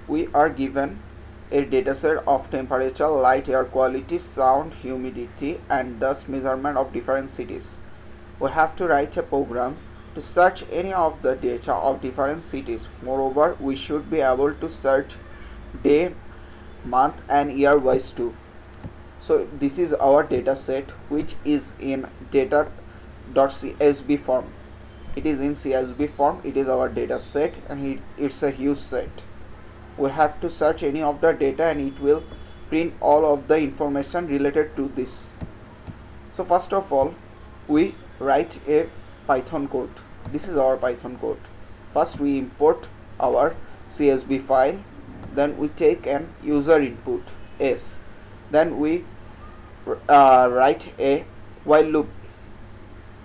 we are given a dataset of temperature, light, air quality, sound, humidity, and dust measurement of different cities. We have to write a program to search any of the data of different cities. Moreover, we should be able to search day, month, and year wise too. So this is our data set, which is in data.csv form. It is in CSV form. It is our data set, and it's a huge set. We have to search any of the data, and it will print all of the information related to this. So first of all, we write a Python code. This is our Python code. First we import our CSV file, then we take an user input s, then we write a while loop.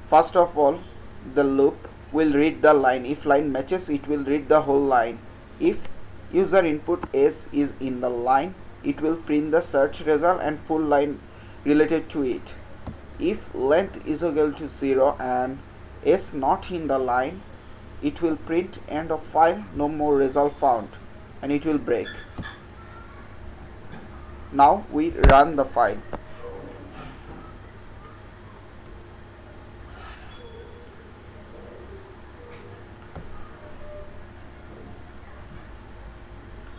First of all, the loop will read the line. If line matches, it will read the whole line. If user input s is in the line, it will print the search result and full line related to it. If length is equal to 0 and s not in the line, it will print end of file, no more result found, and it will break. Now we run the file.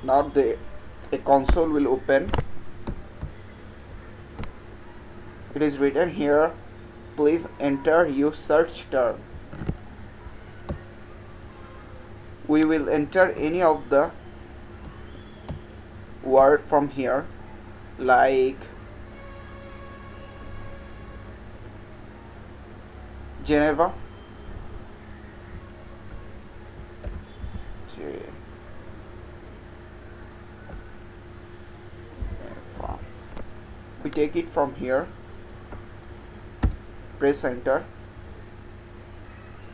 Now a console will open. It is written here, please enter your search term. We will enter any of the word from here, like Geneva, we take it from here, press enter,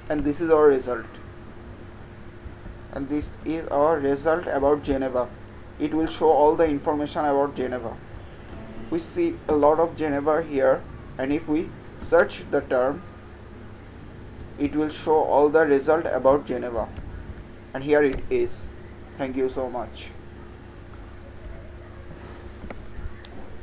and this is our result. And this is our result about Geneva. It will show all the information about Geneva. We see a lot of Geneva here, and if we search the term, it will show all the result about Geneva. And here it is. Thank you so much.